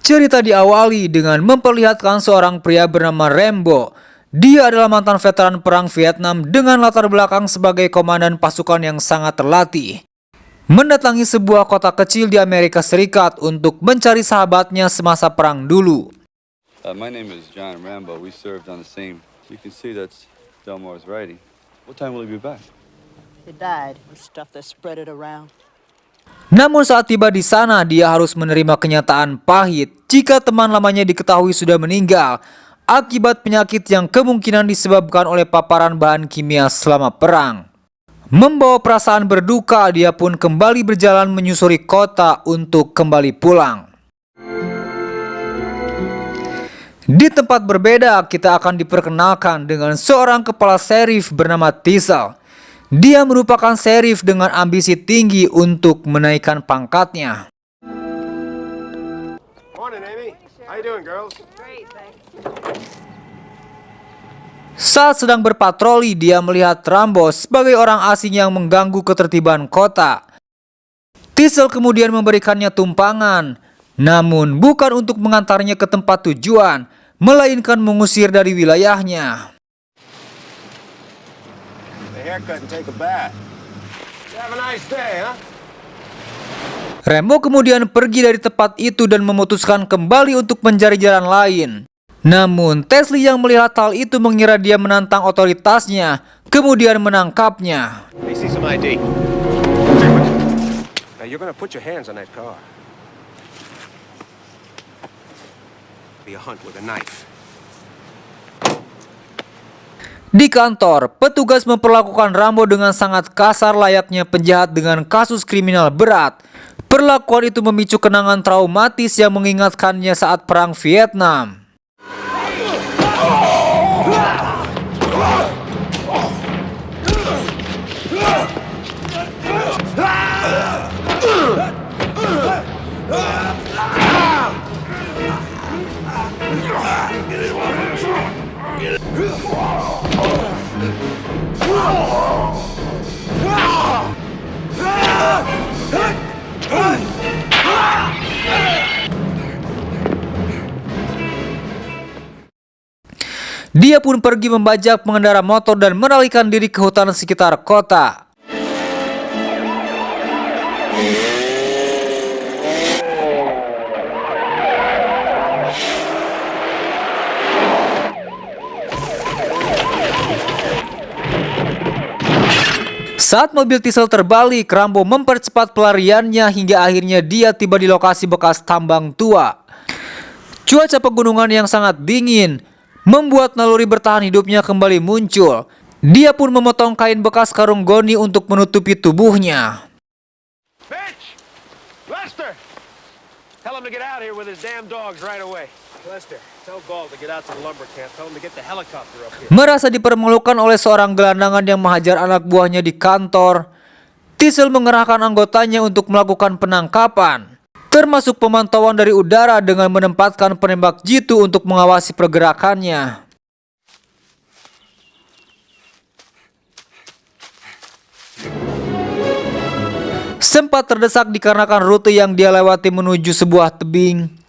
Cerita diawali dengan memperlihatkan seorang pria bernama Rambo. Dia adalah mantan veteran perang Vietnam dengan latar belakang sebagai komandan pasukan yang sangat terlatih. Mendatangi sebuah kota kecil di Amerika Serikat untuk mencari sahabatnya semasa perang dulu. My name is John Rambo. We served on the same. You can see that's Delmore's writing. What time will he be back? He died. The stuff that spread it around. Namun saat tiba di sana, dia harus menerima kenyataan pahit jika teman lamanya diketahui sudah meninggal akibat penyakit yang kemungkinan disebabkan oleh paparan bahan kimia selama perang. Membawa perasaan berduka, dia pun kembali berjalan menyusuri kota untuk kembali pulang. Di tempat berbeda, kita akan diperkenalkan dengan seorang kepala serif bernama Tissel. Dia merupakan serif dengan ambisi tinggi untuk menaikkan pangkatnya. Morning, Amy. How you doing, girls? Great, thanks. Saat sedang berpatroli, dia melihat Rambo sebagai orang asing yang mengganggu ketertiban kota. Tissel kemudian memberikannya tumpangan, namun bukan untuk mengantarnya ke tempat tujuan, melainkan mengusir dari wilayahnya. Haircut and take a bath. Have a nice day, huh? Rambo kemudian pergi dari tempat itu dan memutuskan kembali untuk mencari jalan lain. Namun Teslie yang melihat hal itu mengira dia menantang otoritasnya, kemudian menangkapnya. They see some ID. Now you're gonna put your hands on that car. Be a hunt with a knife. Di kantor, petugas memperlakukan Rambo dengan sangat kasar layaknya penjahat dengan kasus kriminal berat. Perlakuan itu memicu kenangan traumatis yang mengingatkannya saat perang Vietnam. Dia pun pergi membajak pengendara motor dan melarikan diri ke hutan sekitar kota. Saat mobil Tissel terbalik, Rambo mempercepat pelariannya hingga akhirnya dia tiba di lokasi bekas tambang tua. Cuaca pegunungan yang sangat dingin membuat naluri bertahan hidupnya kembali muncul. Dia pun memotong kain bekas karung goni untuk menutupi tubuhnya. Bitch! Lester! Tell him to get out here with his damn dogs right away. Lester, tell Gall to get out to the lumber camp. Tell him to get the helicopter up here. Merasa dipermalukan oleh seorang gelandangan yang menghajar anak buahnya di kantor, Tissel mengerahkan anggotanya untuk melakukan penangkapan, termasuk pemantauan dari udara dengan menempatkan penembak jitu untuk mengawasi pergerakannya. Sempat terdesak dikarenakan rute yang dia lewati menuju sebuah tebing.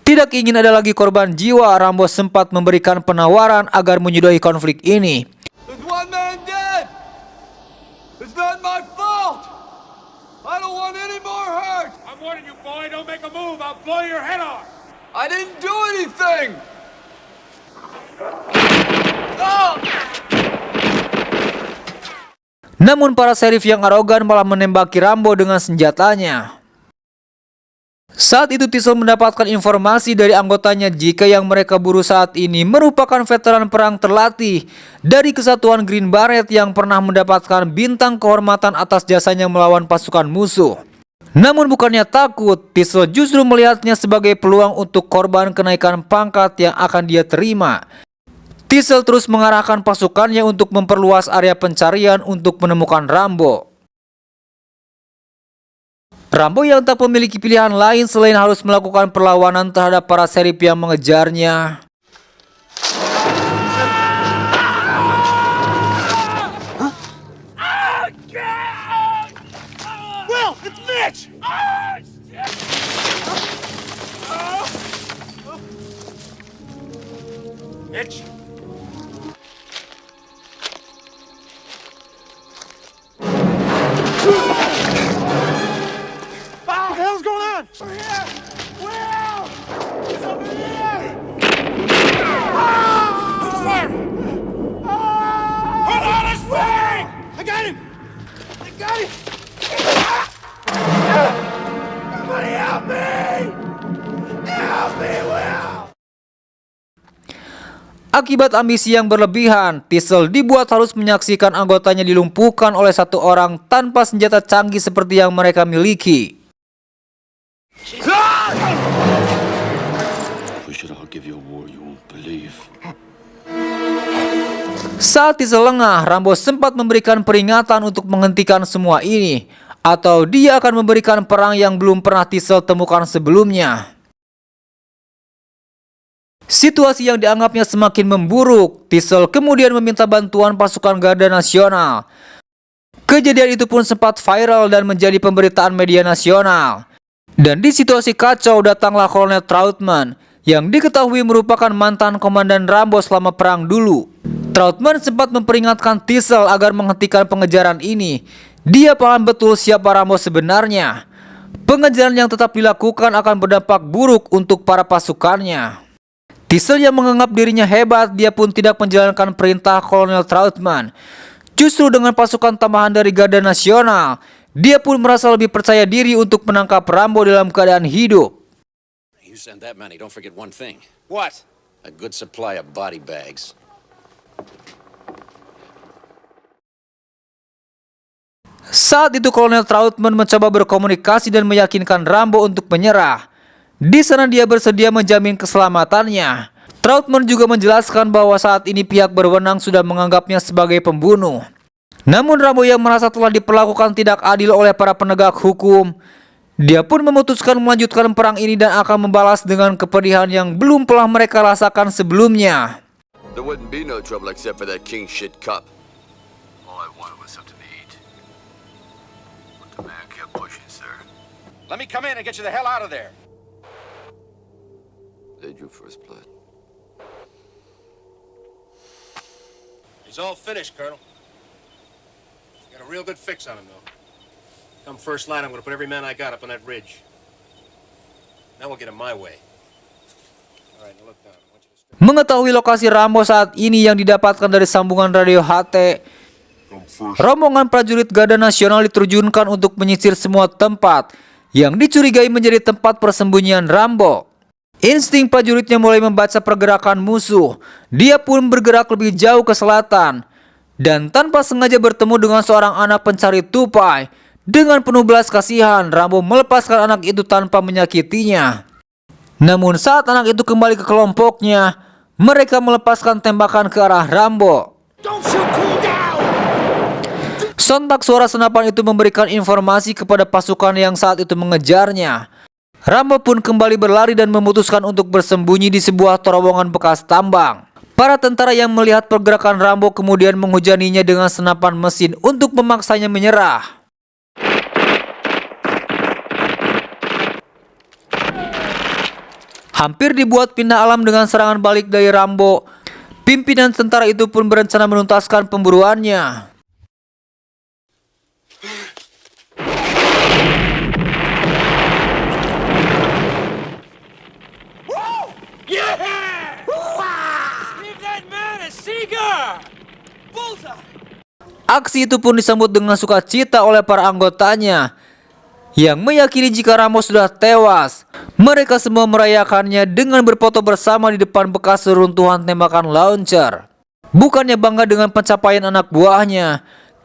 Tidak ingin ada lagi korban jiwa, Rambo sempat memberikan penawaran agar menyudahi konflik ini. There's one man dead. It's not my fault. I don't want any more hurt. I'm warning you, boy. Don't make a move. I'll blow your head off. I didn't do anything. Oh! Namun para serif yang arogan malah menembaki Rambo dengan senjatanya. Saat itu Tissel mendapatkan informasi dari anggotanya jika yang mereka buru saat ini merupakan veteran perang terlatih dari Kesatuan Green Beret yang pernah mendapatkan bintang kehormatan atas jasanya melawan pasukan musuh. Namun bukannya takut, Diesel justru melihatnya sebagai peluang untuk korban kenaikan pangkat yang akan dia terima. Diesel terus mengarahkan pasukannya untuk memperluas area pencarian untuk menemukan Rambo. Rambo yang tak memiliki pilihan lain selain harus melakukan perlawanan terhadap para serip yang mengejarnya. Will, it's Mitch! Mitch? What the hell's going on? Over here! Will! It's over here! Who's firing? Hold on, it's firing! I got him! I got him! Somebody help me! Help me, Will! Akibat ambisi yang berlebihan, Diesel dibuat harus menyaksikan anggotanya dilumpuhkan oleh satu orang tanpa senjata canggih seperti yang mereka miliki. We should all give you a war you won't believe. Saat Diesel lengah, Rambo sempat memberikan peringatan untuk menghentikan semua ini, atau dia akan memberikan perang yang belum pernah Diesel temukan sebelumnya. Situasi yang dianggapnya semakin memburuk, Diesel kemudian meminta bantuan pasukan Garda Nasional. Kejadian itu pun sempat viral dan menjadi pemberitaan media nasional. Dan di situasi kacau datanglah Kolonel Trautman, yang diketahui merupakan mantan komandan Rambo selama perang dulu. Trautman sempat memperingatkan Diesel agar menghentikan pengejaran ini. Dia paham betul siapa Rambo sebenarnya. Pengejaran yang tetap dilakukan akan berdampak buruk untuk para pasukannya. Diesel yang menganggap dirinya hebat, dia pun tidak menjalankan perintah Kolonel Trautman. Justru dengan pasukan tambahan dari Garda Nasional, dia pun merasa lebih percaya diri untuk menangkap Rambo dalam keadaan hidup. You send that many, don't forget one thing. What? A good supply of body bags. Saat itu Kolonel Trautman mencoba berkomunikasi dan meyakinkan Rambo untuk menyerah. Di sana dia bersedia menjamin keselamatannya. Trautman juga menjelaskan bahwa saat ini pihak berwenang sudah menganggapnya sebagai pembunuh. Namun Rambo yang merasa telah diperlakukan tidak adil oleh para penegak hukum, dia pun memutuskan melanjutkan perang ini dan akan membalas dengan kepedihan yang belum pernah mereka rasakan sebelumnya. There wouldn't be no trouble except for that king shit cup. All I wanted was something to eat. But the man kept pushing, sir. Let me come in and get you the hell out of there. They drew first blood. He's all finished, Colonel. Got a real good fix on him, though. Come first light, I'm gonna put every man I got up on that ridge. Now we'll get him my way. All right, now look down. I want you to stay. Mengetahui lokasi Rambo saat ini yang didapatkan dari sambungan radio HT, rombongan prajurit Garda Nasional diterjunkan untuk menyisir semua tempat yang dicurigai menjadi tempat persembunyian Rambo. Insting prajuritnya mulai membaca pergerakan musuh. Dia pun bergerak lebih jauh ke selatan dan tanpa sengaja bertemu dengan seorang anak pencari tupai. Dengan penuh belas kasihan, Rambo melepaskan anak itu tanpa menyakitinya. Namun saat anak itu kembali ke kelompoknya, mereka melepaskan tembakan ke arah Rambo. Sontak suara senapan itu memberikan informasi kepada pasukan yang saat itu mengejarnya. Rambo pun kembali berlari dan memutuskan untuk bersembunyi di sebuah terowongan bekas tambang. Para tentara yang melihat pergerakan Rambo kemudian menghujaninya dengan senapan mesin untuk memaksanya menyerah. Hampir dibuat pindah alam dengan serangan balik dari Rambo. Pimpinan tentara itu pun berencana menuntaskan pemburuannya. Aksi itu pun disambut dengan sukacita oleh para anggotanya yang meyakini jika Rambo sudah tewas. Mereka semua merayakannya dengan berfoto bersama di depan bekas reruntuhan tembakan launcher. Bukannya bangga dengan pencapaian anak buahnya,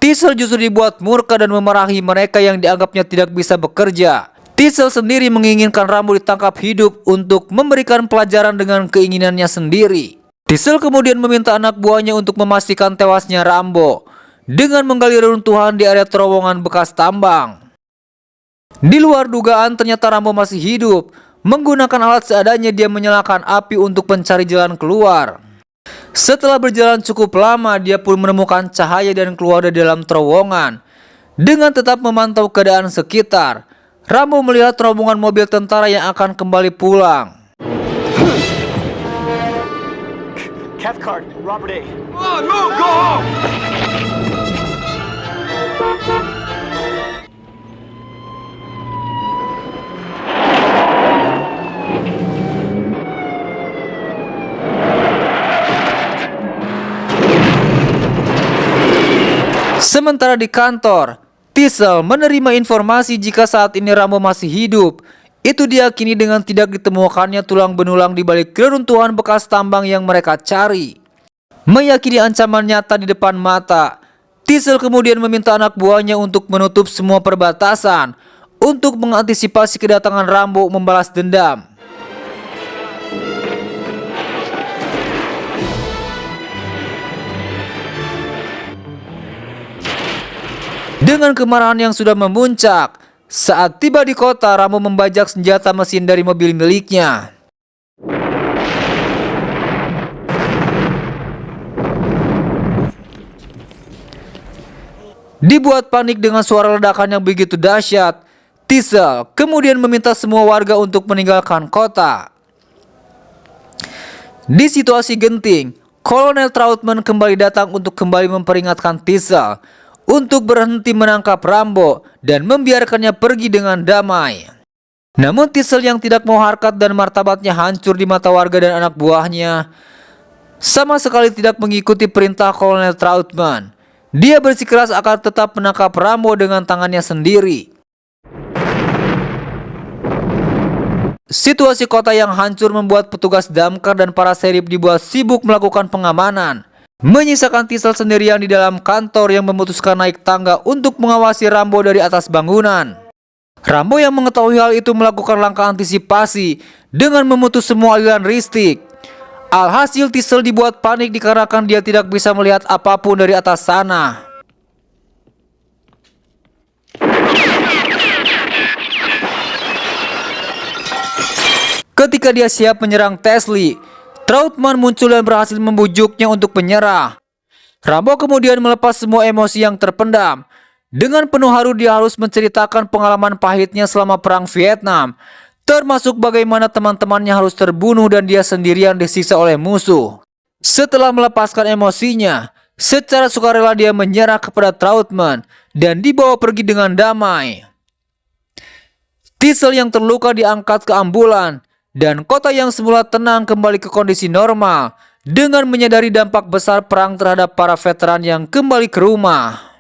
Tisel justru dibuat murka dan memarahi mereka yang dianggapnya tidak bisa bekerja. Tisel sendiri menginginkan Rambo ditangkap hidup untuk memberikan pelajaran dengan keinginannya sendiri. Tisel kemudian meminta anak buahnya untuk memastikan tewasnya Rambo dengan menggali reruntuhan di area terowongan bekas tambang. Di luar dugaan, ternyata Rambo masih hidup. Menggunakan alat seadanya, dia menyalakan api untuk mencari jalan keluar. Setelah berjalan cukup lama, dia pun menemukan cahaya dan keluar dari dalam terowongan. Dengan tetap memantau keadaan sekitar, Rambo melihat rombongan mobil tentara yang akan kembali pulang. Cathcart, Robert A. Come on, move, go home! Sementara di kantor, Tisel menerima informasi jika saat ini Rambo masih hidup. Itu diyakini dengan tidak ditemukannya tulang benulang di balik reruntuhan bekas tambang yang mereka cari. Meyakini ancaman nyata di depan mata, Tisel kemudian meminta anak buahnya untuk menutup semua perbatasan untuk mengantisipasi kedatangan Rambo membalas dendam. Dengan kemarahan yang sudah memuncak, saat tiba di kota, Rambo membajak senjata mesin dari mobil miliknya. Dibuat panik dengan suara ledakan yang begitu dahsyat, Tisel kemudian meminta semua warga untuk meninggalkan kota. Di situasi genting, Kolonel Trautman kembali datang untuk kembali memperingatkan Tisel untuk berhenti menangkap Rambo dan membiarkannya pergi dengan damai. Namun Tisel yang tidak mau harkat dan martabatnya hancur di mata warga dan anak buahnya, sama sekali tidak mengikuti perintah Kolonel Trautman. Dia bersikeras akan tetap menangkap Rambo dengan tangannya sendiri. Situasi kota yang hancur membuat petugas damkar dan para serif dibuat sibuk melakukan pengamanan, menyisakan Tisel sendirian di dalam kantor yang memutuskan naik tangga untuk mengawasi Rambo dari atas bangunan. Rambo yang mengetahui hal itu melakukan langkah antisipasi dengan memutus semua aliran listrik. Alhasil Tisel dibuat panik dikarenakan dia tidak bisa melihat apapun dari atas sana. Ketika dia siap menyerang Tesli, Trautman muncul dan berhasil membujuknya untuk menyerah. Rambo kemudian melepas semua emosi yang terpendam. Dengan penuh haru dia harus menceritakan pengalaman pahitnya selama perang Vietnam, termasuk bagaimana teman-temannya harus terbunuh dan dia sendirian disiksa oleh musuh. Setelah melepaskan emosinya, secara sukarela dia menyerah kepada Trautman dan dibawa pergi dengan damai. Tisel yang terluka diangkat ke ambulan, dan kota yang semula tenang kembali ke kondisi normal dengan menyadari dampak besar perang terhadap para veteran yang kembali ke rumah.